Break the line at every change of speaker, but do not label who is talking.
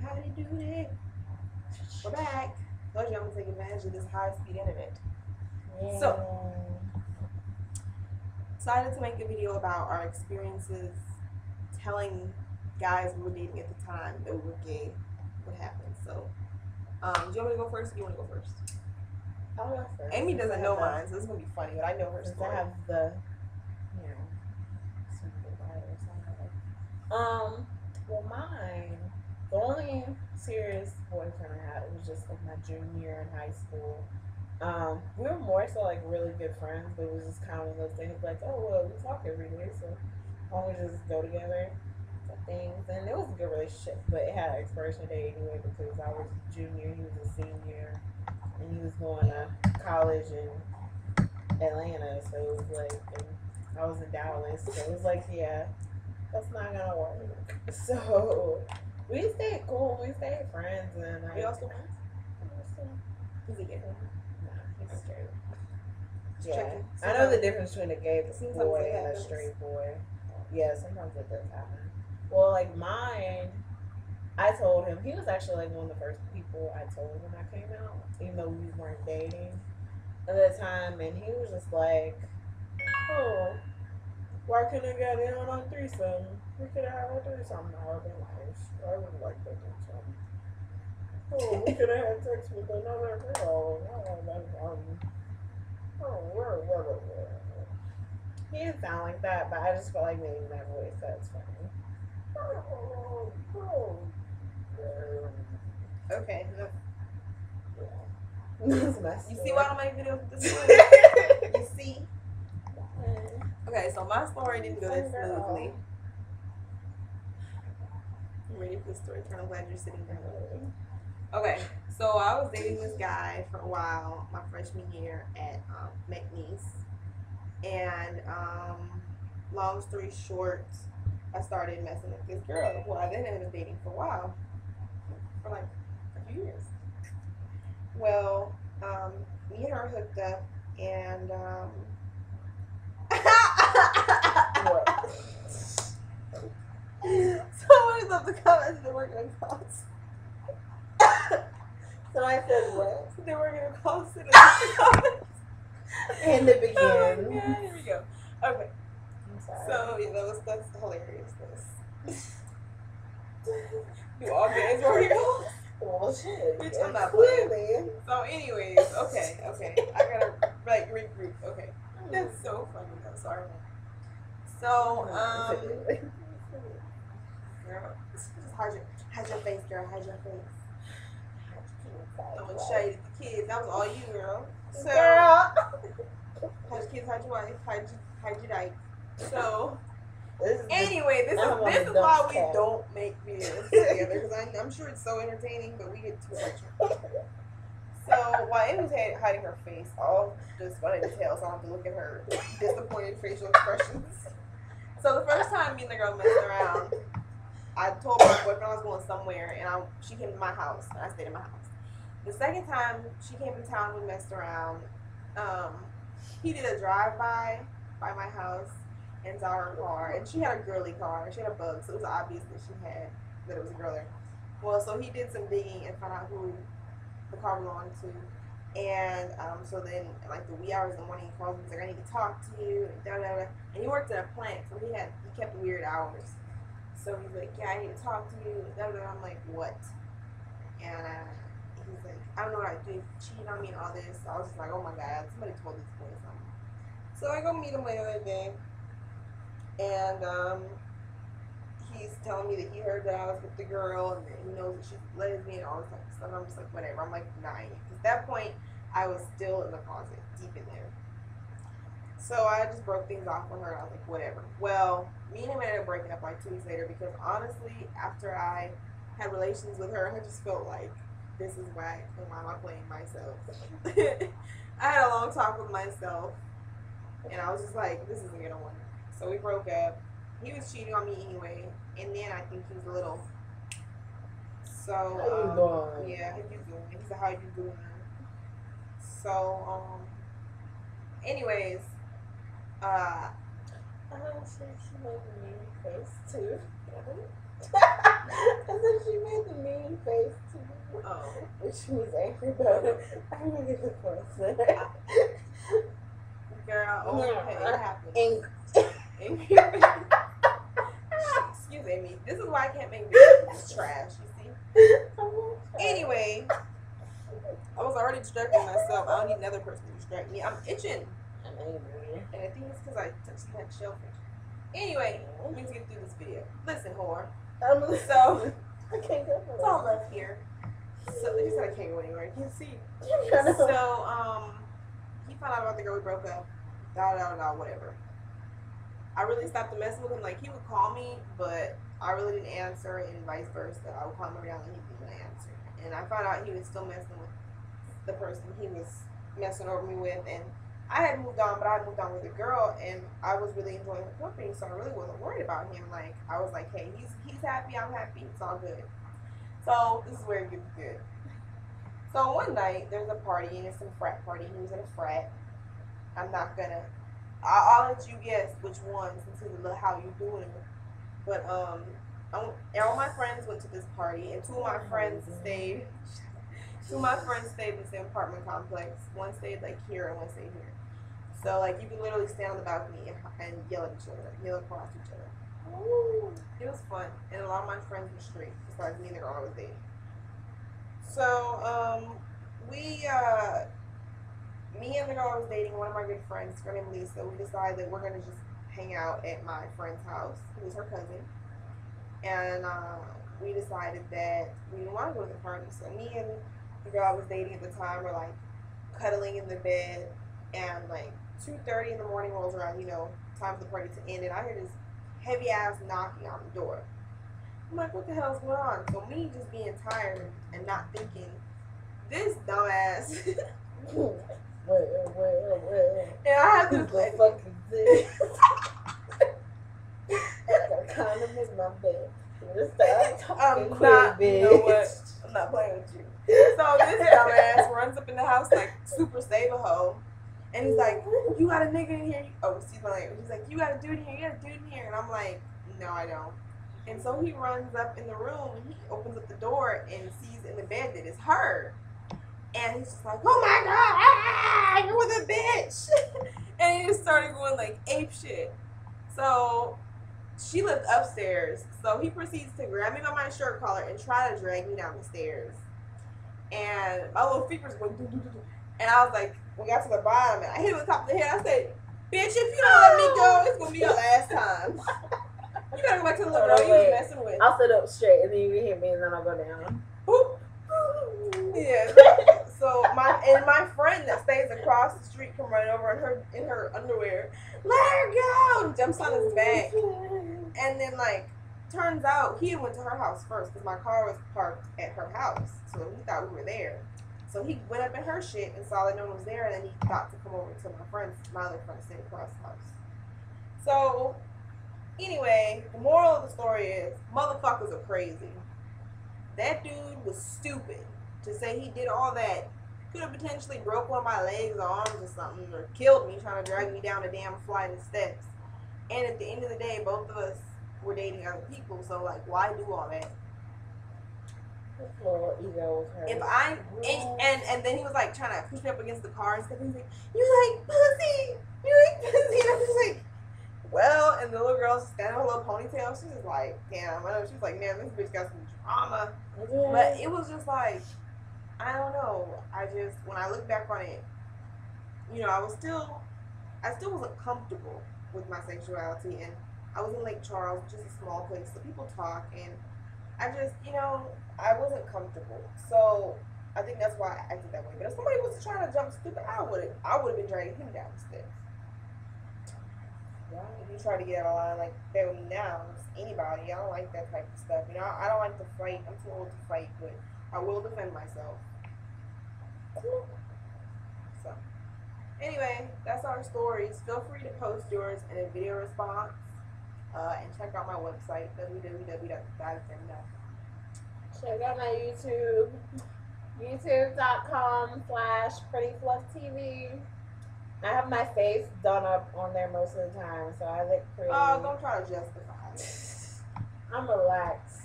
How did you do that? We're back. Told you I'm gonna take advantage of this high-speed internet.
Yeah.
So, decided to make a video about our experiences telling guys we were dating at the time that we were gay. What happened? So, do you want me to go first? Or do you want to go first?
I'll go first.
Amy doesn't know mine, so this is gonna be funny. But I know her story.
I have the, you know, well, mine. The only serious boyfriend I had was just like my junior year in high school. We were more so like really good friends, but it was just kind of one of those things like, oh well, we talk every day, so why don't we just go together for things? And it was a good relationship, but it had an expiration date anyway because I was a junior, he was a senior, and he was going to college in Atlanta, so it was like, and I was in Dallas, so it was like, yeah, that's not gonna work. So we stayed cool, we stayed friends, and
Are y'all still friends? Is he gay?
He's straight. Yeah,
Checking.
I know the difference between a gay
Sometimes
boy
it
and a
happens.
straight boy. Yeah, sometimes it does happen. Well, like mine, I told him, he was actually like one of the first people I told when I came out, even though we weren't dating at that time, and he was just like, oh, why couldn't I get in on threesome? We could have had a threesome. I would have been nice. I would like that threesome. Oh, we could have had sex with another girl. He didn't sound like that, but I just felt like maybe my voice, that's funny.
Okay. No.
That's my
You
story.
see why I don't make videos with this one? You see? Okay, so my story didn't go that smoothly. I'm ready for the story turn. I'm glad you're sitting down. Okay, so I was dating this guy for a while, my freshman year at McNeese. And long story short, I started messing with this girl who I then ended up dating for a while, for like a few years. Well, me and her hooked up, and somebody's up the comments they weren't gonna call us.
So I said what?
They weren't gonna call us in the comments.
And it begins.
Oh my God, here we go. Okay.
I'm sorry.
So yeah, that's hilarious. Do all gays were real?
Well, shit.
Bitch, I'm not
clearly.
So anyways, okay. I gotta like regroup. Okay. That's so funny though, sorry. So, girl, just hide your face, girl, hide your face. Throwing shade at the kids. That was all you, girl. So,
Girl.
hide your kids, hide your wife, hide your dyke. So,
This is
anyway, this is why we don't make videos together, because I'm sure it's so entertaining, but we get too much. So while Amy was hiding her face, all just funny details, so I have to look at her disappointed facial expressions. So the first time me and the girl messed around, I told my boyfriend I was going somewhere, and she came to my house, and I stayed in my house. The second time she came to town, we messed around. He did a drive-by by my house and saw her car, and she had a girly car. She had a Bug, so it was obvious that it was a girl there. Well, so he did some digging and found out who the car belonged to, and so then like the wee hours in the morning, he calls me, he's like, I need to talk to you, and da da da. And he worked at a plant, so he kept weird hours. So he's like, yeah, I need to talk to you, and da da da. I'm like, what? And he's like, I don't know what I did, cheating on me and all this. So I was just like, oh my God, somebody told this boy something. So I go meet him later that day, and he's telling me that he heard that I was with the girl and that he knows that she's lesbian and all this type of stuff. I'm just like, whatever. I'm like, naive. Because at that point, I was still in the closet, deep in there. So I just broke things off with her, and I was like, whatever. Well, me and him ended up breaking up like 2 weeks later because honestly, after I had relations with her, I just felt like, this is whack. Why am I playing myself? I had a long talk with myself, and I was just like, this isn't gonna work. So we broke up. He was cheating on me anyway, and then I think he was a little. So
how you doing?
Yeah, how you doing? He said, how you doing? So anyways,
I said she made the mean face too. I said she made the mean
Oh.
She was angry about it. I really get the question.
Girl, okay, it happens. Angry. Excuse me. This is why I can't make videos. It's trash, you see. Anyway, I was already distracting myself. I don't need another person to distract me. I'm itching.
I'm angry.
And I think it's because I touched that shellfish. Anyway, we need to get through this video. Listen, whore. So,
I can't go for
it's all left here. So, they just said I can't go anywhere. You can see. So, he found out about the girl we broke up. Whatever. I really stopped messing with him. Like, he would call me, but I really didn't answer, and vice versa. I would call him every now and then, he didn't answer. And I found out he was still messing with the person he was messing over me with, and I had moved on, but I had moved on with a girl, and I was really enjoying the company, so I really wasn't worried about him. Like, I was like, hey, he's happy, I'm happy, it's all good. So, this is where it gets good. So, one night, there's a party, and it's some frat party. He was in a frat. I'll let you guess which one, since it's how you doing it. But, all my friends went to this party, and two of my friends stayed in the same apartment complex. One stayed, like, here, and one stayed here. So, like, you can literally stand on the balcony and yell at each other, yell across each other. Ooh, it was fun, and a lot of my friends were straight, as far as me and the girl I was dating. So, me and the girl I was dating, one of my good friends, her name Lisa, we decided that we're going to just hang out at my friend's house, who was her cousin. And we decided that we didn't want to go to the party. So me and the girl I was dating at the time were like cuddling in the bed, and like 2:30 in the morning rolls around, you know, time for the party to end, and I hear this heavy ass knocking on the door. I'm like, what the hell's going on? So me just being tired and not thinking, this dumbass. And I have this like
fucking thing. I condom in my bed.
I'm not, you know what? I'm not playing with you. So this dumbass runs up in the house like super save a hoe, and he's like, you got a nigga in here? Oh, excuse my language. He's like, you got a dude in here? You got a dude in here? And I'm like, no, I don't. And so he runs up in the room, and he opens up the door and sees in the bed that it's her. And he's just like, oh my God, you're with a bitch. And he just started going like ape shit. So she lived upstairs. So he proceeds to grab me by my shirt collar and try to drag me down the stairs. And my little feet was going, and I was like, we got to the bottom, and I hit him on the top of the head. I said, bitch, if you don't let me go, it's going to be your last time. You gotta go back to the little girl you was messing with.
I'll sit up straight, and then you hit me, and then I'll go down.
Yeah. So my friend that stays across the street come running over in her underwear. Let her go! And jumps on his back. And then like turns out he went to her house first because my car was parked at her house. So he thought we were there. So he went up in her shit and saw that no one was there, and then he thought to come over to my other friend staying across the house. So anyway, the moral of the story is motherfuckers are crazy. That dude was stupid to say he did all that. Could have potentially broke one of my legs or arms or something, or killed me trying to drag me down a damn flight of steps. And at the end of the day, both of us were dating other people, so like, why do all that? If I and then he was like trying to push me up against the car and stuff. He's like, "You like pussy? You like pussy?" And I'm just like, well. And the little girl's standing with a little ponytail. She's just like, damn. I know. She's like, man, this bitch got some drama. Yeah. But it was just like, I don't know. When I look back on it, you know, I still wasn't comfortable with my sexuality, and I was in Lake Charles, which is a small place, so people talk, and I just, you know, I wasn't comfortable. So I think that's why I acted that way. But if somebody was trying to jump stupid, I would have been dragging him down the steps. Yeah, if you try to get out of line like that with me now, it's anybody. I don't like that type of stuff. You know, I don't like to fight. I'm too old to fight, but I will defend myself. So anyway, that's our stories. Feel free to post yours in a video response. And check out my website, www.guysden.com.
Check out my YouTube, youtube.com/prettyflufftv. I have my face done up on there most of the time, so I look pretty.
Oh, don't try to justify it.
I'm relaxed.